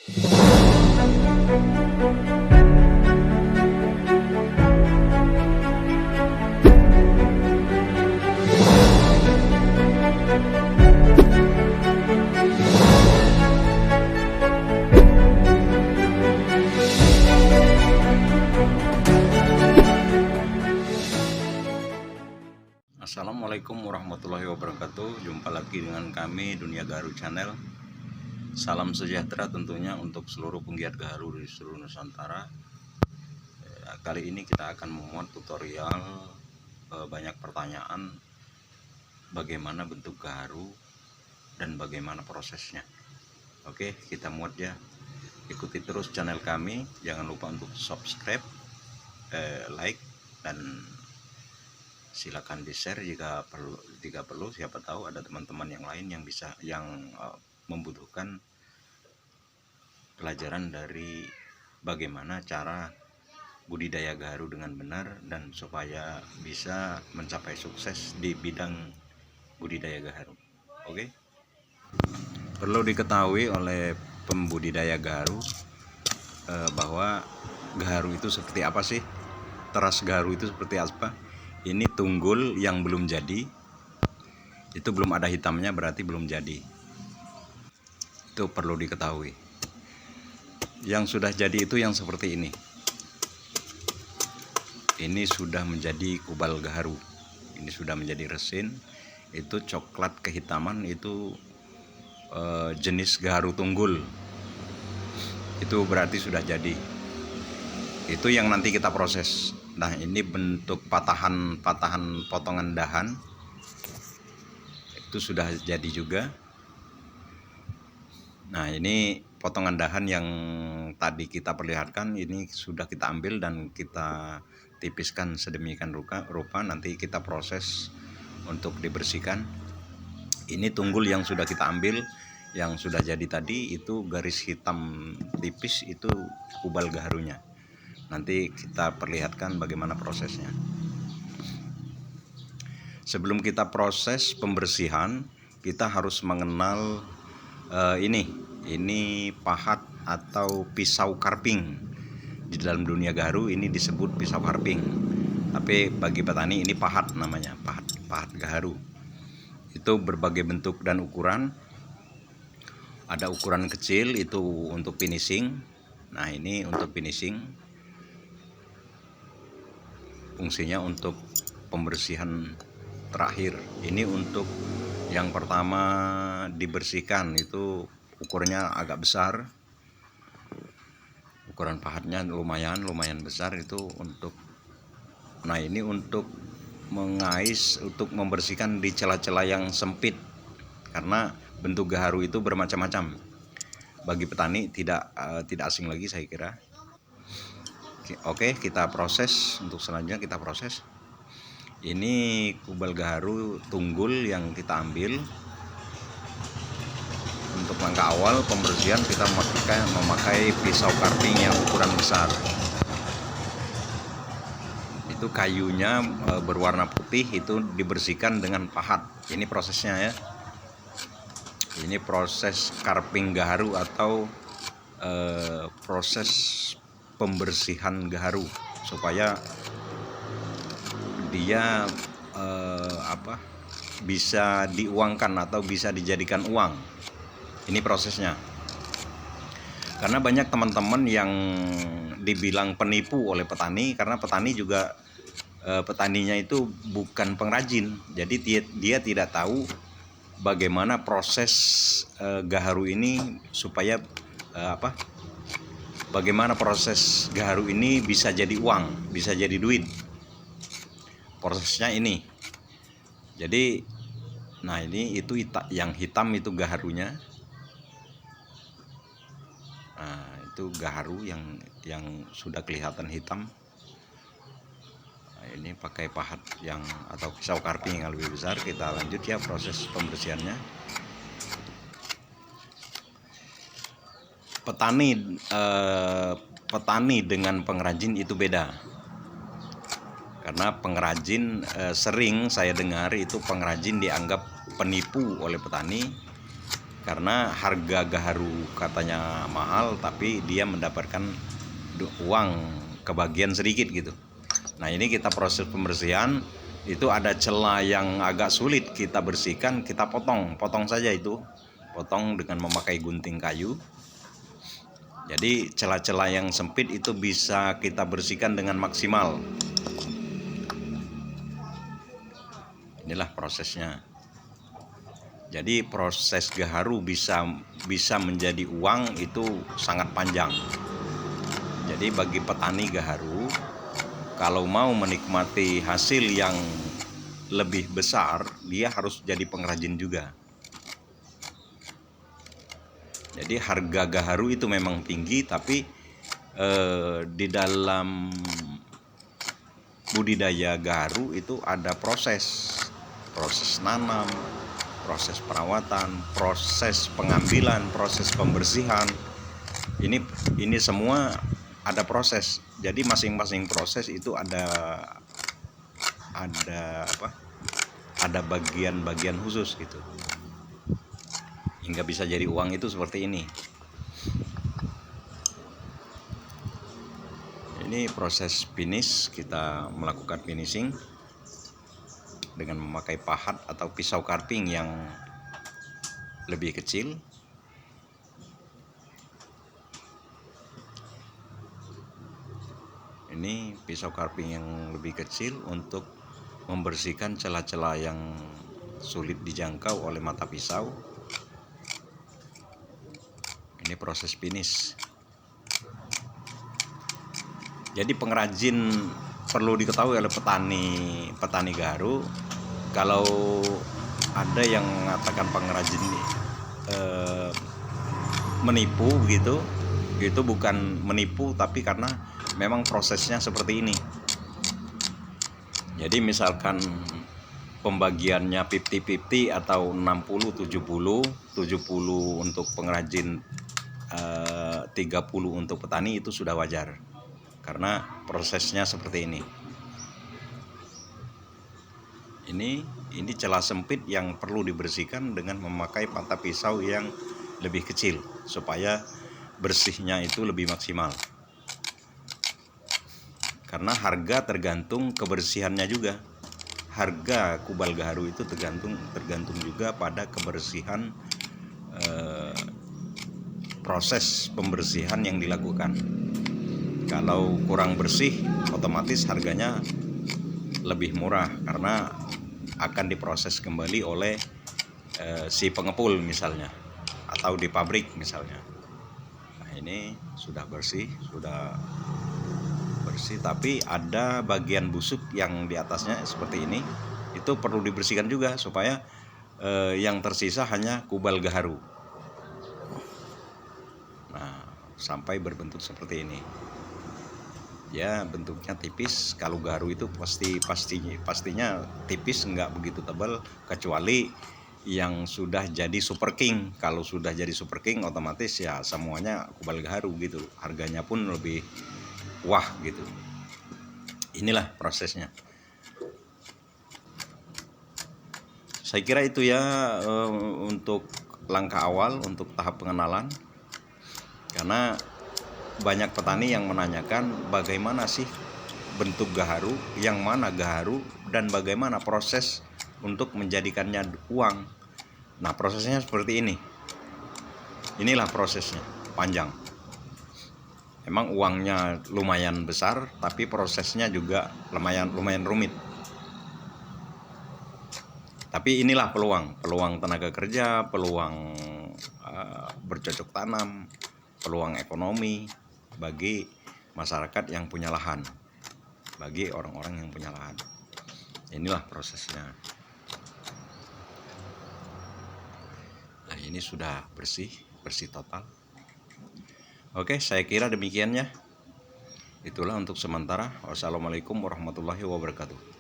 Assalamualaikum warahmatullahi wabarakatuh. Jumpa lagi dengan kami Dunia Gaharu Channel. Salam sejahtera tentunya untuk seluruh penggiat gaharu di seluruh Nusantara. Kali ini kita akan memuat tutorial banyak pertanyaan bagaimana bentuk gaharu dan bagaimana prosesnya. Oke, kita muat ya. Ikuti terus channel kami. Jangan lupa untuk subscribe, like, dan silakan di-share jika perlu. Siapa tahu ada teman-teman yang lain yang membutuhkan pelajaran dari bagaimana cara budidaya gaharu dengan benar dan supaya bisa mencapai sukses di bidang budidaya gaharu. Oke. Perlu diketahui oleh pembudidaya gaharu bahwa gaharu itu seperti apa sih? Teras gaharu itu seperti apa? Ini tunggul yang belum jadi, itu belum ada hitamnya, berarti belum jadi. Itu perlu diketahui. Yang sudah jadi itu yang seperti ini. Ini sudah menjadi kubal gaharu. Ini sudah menjadi resin. Itu coklat kehitaman, itu jenis gaharu tunggul. Itu berarti sudah jadi. Itu yang nanti kita proses. Nah, ini bentuk patahan potongan dahan. Itu sudah jadi juga. Nah, ini potongan dahan yang tadi kita perlihatkan, ini sudah kita ambil dan kita tipiskan sedemikian rupa. Nanti kita proses untuk dibersihkan. Ini tunggul yang sudah kita ambil, yang sudah jadi tadi, itu garis hitam tipis, itu kubal gaharunya. Nanti kita perlihatkan bagaimana prosesnya. Sebelum kita proses pembersihan, kita harus mengenal ini pahat atau pisau carping. Di dalam dunia gaharu ini disebut pisau carping. Tapi bagi petani ini pahat namanya, pahat gaharu. Itu berbagai bentuk dan ukuran. Ada ukuran kecil itu untuk finishing. Nah, ini untuk finishing. Fungsinya untuk pembersihan terakhir. Ini untuk yang pertama dibersihkan, itu ukurnya agak besar. Ukuran pahatnya lumayan besar itu untuk. Nah, ini untuk mengais, untuk membersihkan di celah-celah yang sempit. Karena bentuk gaharu itu bermacam-macam. Bagi petani tidak asing lagi saya kira. Oke, kita proses. Untuk selanjutnya kita proses. Ini kubal gaharu tunggul yang kita ambil. Untuk langkah awal pembersihan kita memakai pisau carping yang ukuran besar. Itu kayunya berwarna putih, itu dibersihkan dengan pahat. Ini prosesnya ya. Ini proses carping gaharu atau proses pembersihan gaharu supaya dia bisa diuangkan atau bisa dijadikan uang. Ini prosesnya. Karena banyak teman-teman yang dibilang penipu oleh petani, karena petani juga petaninya itu bukan pengrajin. Jadi dia tidak tahu bagaimana proses gaharu ini supaya bagaimana proses gaharu ini bisa jadi uang, bisa jadi duit. Prosesnya ini. Jadi, nah ini itu yang hitam itu gaharunya. Nah, itu gaharu yang sudah kelihatan hitam. Nah, ini pakai pahat atau pisau carping yang lebih besar. Kita lanjut ya proses pembersihannya. Petani dengan pengrajin itu beda. Karena pengrajin sering saya dengar itu pengrajin dianggap penipu oleh petani karena harga gaharu katanya mahal, tapi dia mendapatkan uang kebagian sedikit gitu. Nah, ini kita proses pembersihan, itu ada celah yang agak sulit kita bersihkan, kita potong saja itu, potong dengan memakai gunting kayu. Jadi celah-celah yang sempit itu bisa kita bersihkan dengan maksimal. Inilah prosesnya. Jadi proses gaharu bisa menjadi uang itu sangat panjang. Jadi bagi petani gaharu, kalau mau menikmati hasil yang lebih besar, dia harus jadi pengrajin juga. Jadi harga gaharu itu memang tinggi, tapi di dalam budidaya gaharu itu ada proses nanam, proses perawatan, proses pengambilan, proses pembersihan. Ini semua ada proses. Jadi masing-masing proses itu ada bagian-bagian khusus gitu, hingga bisa jadi uang itu seperti ini. Ini proses finish, kita melakukan finishing dengan memakai pahat atau pisau carving yang lebih kecil. Ini pisau carving yang lebih kecil untuk membersihkan celah-celah yang sulit dijangkau oleh mata pisau. Ini proses finish. Jadi pengrajin perlu diketahui oleh petani gaharu. Kalau ada yang mengatakan pengrajin menipu gitu, itu bukan menipu, tapi karena memang prosesnya seperti ini. Jadi misalkan pembagiannya 50-50 atau 60-70 untuk pengrajin, 30 untuk petani, itu sudah wajar karena prosesnya seperti ini. Ini celah sempit yang perlu dibersihkan dengan memakai mata pisau yang lebih kecil supaya bersihnya itu lebih maksimal. Karena harga tergantung kebersihannya juga. Harga kubal gaharu itu tergantung juga pada kebersihan, proses pembersihan yang dilakukan. Kalau kurang bersih, otomatis harganya lebih murah karena akan diproses kembali oleh si pengepul misalnya, atau di pabrik misalnya. Nah, ini sudah bersih, tapi ada bagian busuk yang di atasnya seperti ini. Itu perlu dibersihkan juga supaya yang tersisa hanya kubal gaharu. Nah, sampai berbentuk seperti ini. Ya, bentuknya tipis. Kalau gaharu itu pastinya tipis, nggak begitu tebal, kecuali yang sudah jadi super king. Kalau sudah jadi super king, otomatis ya semuanya kubal gaharu gitu. Harganya pun lebih wah gitu. Inilah prosesnya. Saya kira itu ya untuk langkah awal, untuk tahap pengenalan. Karena banyak petani yang menanyakan bagaimana sih bentuk gaharu, yang mana gaharu, dan bagaimana proses untuk menjadikannya uang. Nah, prosesnya seperti ini. Inilah prosesnya, panjang. Emang uangnya lumayan besar, tapi prosesnya juga lumayan rumit. Tapi inilah peluang tenaga kerja, peluang bercocok tanam, peluang ekonomi bagi masyarakat yang punya lahan, bagi orang-orang yang punya lahan. Inilah prosesnya. Nah, ini sudah bersih total. Oke, saya kira demikian ya. Itulah untuk sementara. Wassalamualaikum warahmatullahi wabarakatuh.